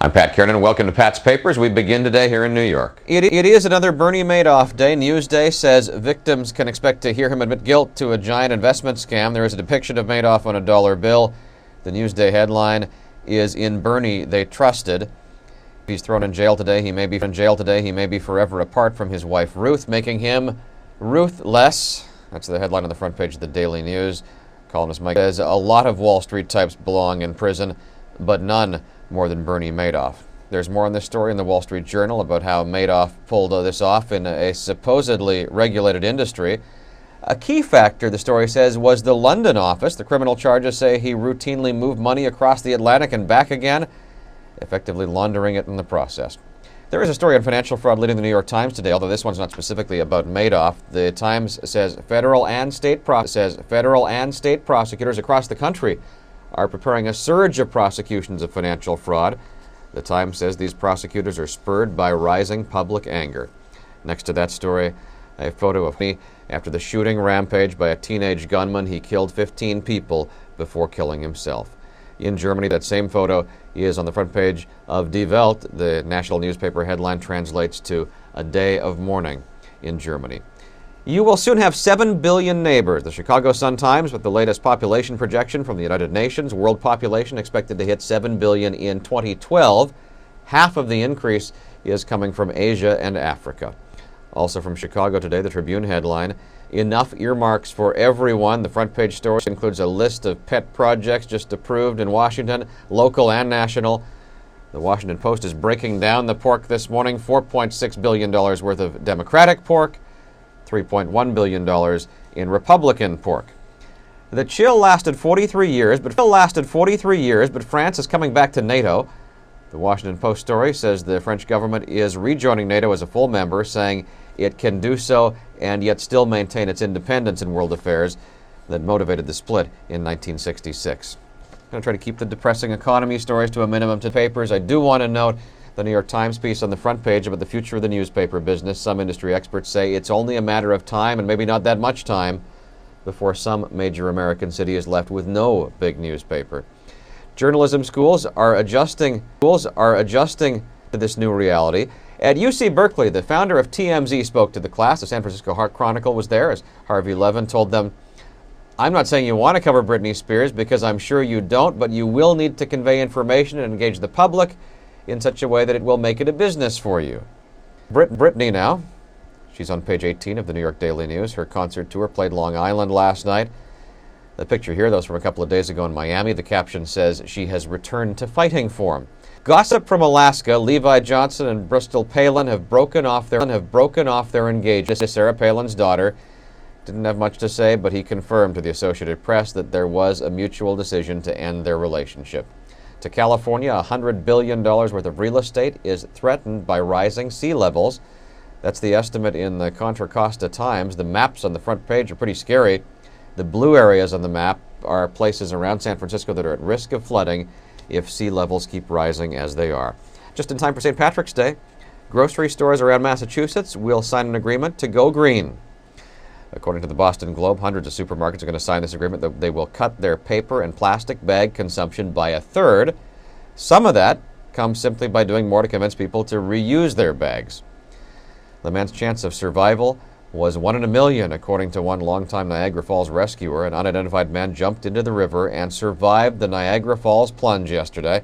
I'm Pat Kiernan. Welcome to Pat's Papers. We begin today here in New York. It is another Bernie Madoff day. Newsday says victims can expect to hear him admit guilt to a giant investment scam. There is a depiction of Madoff on a dollar bill. The Newsday headline is "In Bernie They Trusted." If he's thrown in jail today, he may be forever apart from his wife Ruth, making him ruthless. That's the headline on the front page of the Daily News. Columnist Mike says a lot of Wall Street types belong in prison, but none more than Bernie Madoff. There's more on this story in the Wall Street Journal about how Madoff pulled this off in a supposedly regulated industry. A key factor, the story says, was the London office. The criminal charges say he routinely moved money across the Atlantic and back again, effectively laundering it in the process. There is a story on financial fraud leading the New York Times today, although this one's not specifically about Madoff. The Times says federal and state prosecutors across the country are preparing a surge of prosecutions of financial fraud. The Times says these prosecutors are spurred by rising public anger. Next to that story, a photo of me after the shooting rampage by a teenage gunman. He killed 15 people before killing himself. In Germany, that same photo is on the front page of Die Welt. The national newspaper headline translates to "A Day of Mourning" in Germany. You will soon have 7 billion neighbors. The Chicago Sun-Times with the latest population projection from the United Nations. World population expected to hit 7 billion in 2012. Half of the increase is coming from Asia and Africa. Also from Chicago today, the Tribune headline, "Enough earmarks for everyone." The front page story includes a list of pet projects just approved in Washington, local and national. The Washington Post is breaking down the pork this morning. $4.6 billion worth of Democratic pork, $3.1 billion in Republican pork. The chill lasted 43 years, but France is coming back to NATO. The Washington Post story says the French government is rejoining NATO as a full member, saying it can do so and yet still maintain its independence in world affairs that motivated the split in 1966. I'm going to try to keep the depressing economy stories to a minimum to papers. I do want to note the New York Times piece on the front page about the future of the newspaper business. Some industry experts say it's only a matter of time, and maybe not that much time, before some major American city is left with no big newspaper. Journalism schools are adjusting to this new reality. At UC Berkeley, the founder of TMZ spoke to the class. The San Francisco Heart Chronicle was there as Harvey Levin told them, "I'm not saying you want to cover Britney Spears, because I'm sure you don't, but you will need to convey information and engage the public in such a way that it will make it a business for you." Britney now. She's on page 18 of the New York Daily News. Her concert tour played Long Island last night. The picture here, though, is from a couple of days ago in Miami. The caption says she has returned to fighting form. Gossip from Alaska. Levi Johnson and Bristol Palin have broken off their engagement. Sarah Palin's daughter didn't have much to say, but he confirmed to the Associated Press that there was a mutual decision to end their relationship. To California, $100 billion worth of real estate is threatened by rising sea levels. That's the estimate in the Contra Costa Times. The maps on the front page are pretty scary. The blue areas on the map are places around San Francisco that are at risk of flooding if sea levels keep rising as they are. Just in time for St. Patrick's Day, grocery stores around Massachusetts will sign an agreement to go green. According to the Boston Globe, hundreds of supermarkets are going to sign this agreement that they will cut their paper and plastic bag consumption by a third. Some of that comes simply by doing more to convince people to reuse their bags. The man's chance of survival was 1 in a million, according to one longtime Niagara Falls rescuer. An unidentified man jumped into the river and survived the Niagara Falls plunge yesterday.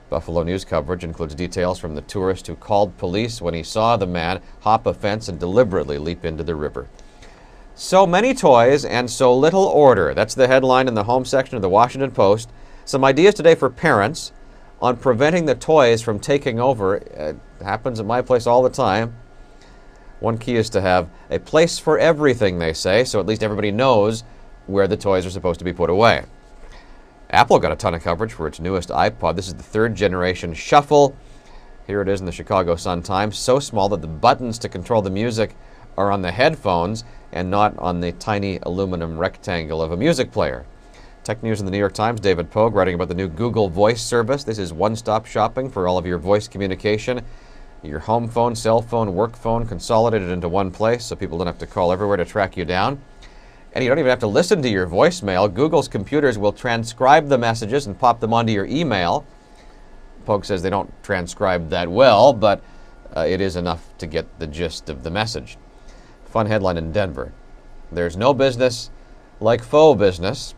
Buffalo News coverage includes details from the tourist who called police when he saw the man hop a fence and deliberately leap into the river. So many toys and so little order. That's the headline in the home section of the Washington Post. Some ideas today for parents on preventing the toys from taking over. It happens at my place all the time. One key is to have a place for everything, they say, so at least everybody knows where the toys are supposed to be put away. Apple got a ton of coverage for its newest iPod. This is the third generation Shuffle. Here it is in the Chicago Sun-Times. So small that the buttons to control the music are on the headphones and not on the tiny aluminum rectangle of a music player. Tech News in the New York Times, David Pogue writing about the new Google Voice service. This is one-stop shopping for all of your voice communication. Your home phone, cell phone, work phone consolidated into one place so people don't have to call everywhere to track you down. And you don't even have to listen to your voicemail. Google's computers will transcribe the messages and pop them onto your email. Polk says they don't transcribe that well, but it is enough to get the gist of the message. Fun headline in Denver. There's no business like faux business.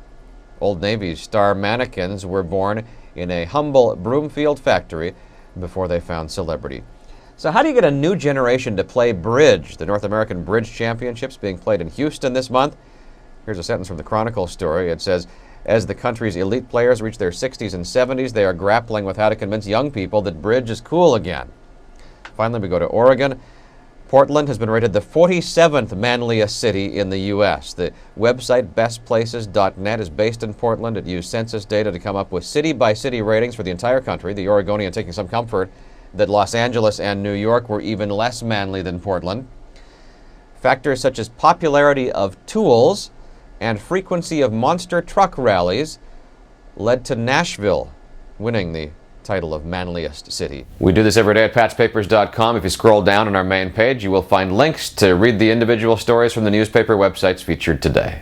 Old Navy's star mannequins were born in a humble Broomfield factory before they found celebrity. So how do you get a new generation to play bridge? The North American Bridge Championships being played in Houston this month. Here's a sentence from the Chronicle story. It says, as the country's elite players reach their 60s and 70s, they are grappling with how to convince young people that bridge is cool again. Finally, we go to Oregon. Portland has been rated the 47th manliest city in the U.S. The website bestplaces.net is based in Portland. It used census data to come up with city-by-city ratings for the entire country, the Oregonian taking some comfort that Los Angeles and New York were even less manly than Portland. Factors such as popularity of tools and frequency of monster truck rallies led to Nashville winning the title of manliest city. We do this every day at patspapers.com. If you scroll down on our main page, you will find links to read the individual stories from the newspaper websites featured today.